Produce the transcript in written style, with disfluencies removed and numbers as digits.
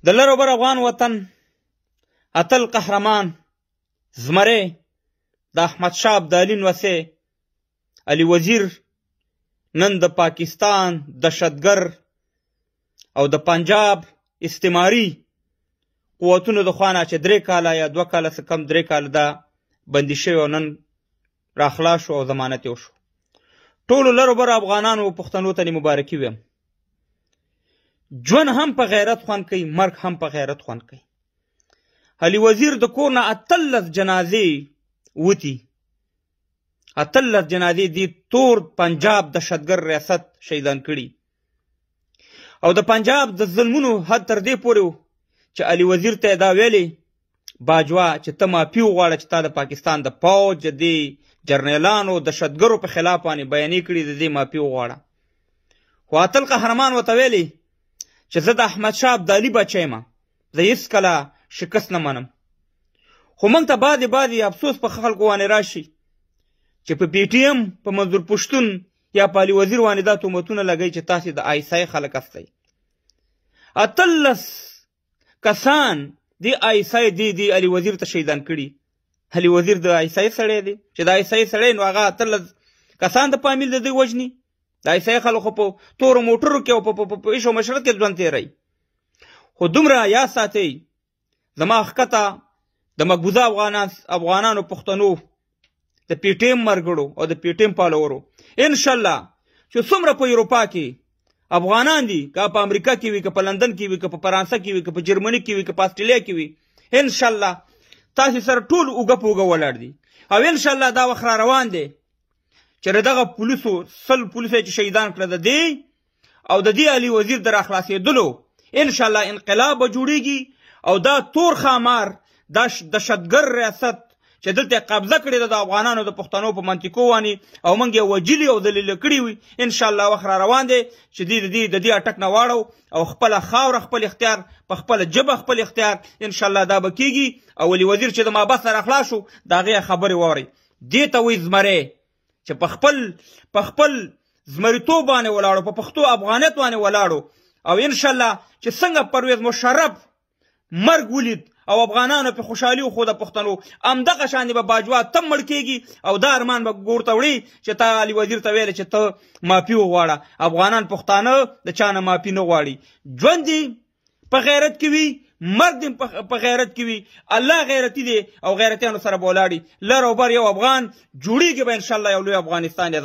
د لر او بر افغان وطن اتل قهرمان زمری د احمدشاه ابدالي نوسی علي وزیر نن د پاکستان دهشتګر او د پنجاب استعماري قوتونو د خوا نه چې 3 کاله یا 2 کاله څه کم 3 کاله دا بندي شوی او نن راخلاص شو او ضمانت یې وشو. ټولو لرو برو افغانانو او پښتنو ته مبارکي ویم. ژوند هم په غیرت خوند کوي، مرګ هم په غیرت خوند کوي. علي وزیر د کور نه 18 جنازې وتي، 18 جنازې دي تور پنجاب دهشتګر ریاست شهیدان کړي. او د پنجاب د ظلمونو حد تر دې پورې و چې علي وزیر ته دا ویلي باجوا چې ته معافي وغواړه چې تا د پاکستان د پوج د دې جرنیلانو دهشتګرو په خلاف باندې بیانې کړي، د دې معافي وغواړه. خو اتل قهرمان ورته ویلي چې زه د احمدشاه ابدالي بچی یم، زه هېڅکله شکست نه منم. خو موږ ته بعدې افسوس په خلکو باندې راشي چې په پی ټي ایم په منظور پښتون یا په علي وزیر باندې دا تهمتونه لګوي چې تاسې د آیسای خلک هستئ. 18 کسان دی آیسای دی علي وزیر ته شهیدان کړي. علي وزیر د آیسای سړی دی چې د آیسای سړی نو هغه 18 کسان د فامیل د دوی وژني. د آیسای خلکو په تورو موټرو کې او په عیش او مشرت کې ژوند تېروي. خو دومره یاد ساتئ زما ښکته د مقبوضه افغانانو پښتنو د پی ټي ایم مرګړو او د پی ټي ایم فالوورو انشاءالله چې څومره په اروپا کې افغانان دي، که په امریکا کې وي، که په لندن کې وي، که په فرانسه کې وي، که په جرمني کې وي، که په استرالیا کې وي، انشاءالله تاسې سره ټول اوږه په اوږه ولاړ دي. او انشاءالله دا وخت را روان دی چې دغه پولیسو 100 پولیسو چې شهیدان کړه د دې او د دې علي وزیر د راخلاصېدلو انشاءالله انقلاب به جوړیږي او دا تور خامار دا دهشتګر ریاست چې دلته قبضه کړې ده د افغانانو د پښتنو په منطقو باندې او موږ یې وجلي او دلیل کړي وي، انشاءالله وخت را روان دی چې د دې اټک نه واړو او خپله خاوره خپل اختیار په خپله ژبه خپل اختیار انشاءالله دا به کېږي. او علي وزیر چې د مابس نه راخلاص شو د هغې خبرې واورئ. دې ته وایي زمری چې په خپل زمریتوب باندې ولاړو، په پښتو افغانیت باندې ولاړو او انشاءالله چې څنګه پرویز مشرف مرګ ولید او افغانانو په خوشحالي خو د پښتنو همدغه شانې به باجوا تم مړ کېږي او دا ارمان به ګورته وړي چې تا علي وزیر ته ویلې چې ته معافي وغواړه. افغانان پښتانه د چا نه معافي نه غواړي. ژوند دې په غیرت کې وي، مرګ دې په غیرت کې وي. الله غیرتي دی او غیرتیانو سره به ولاړي. لر او بر یو افغان جوړیږي به انشاءالله یو لوی افغانستان.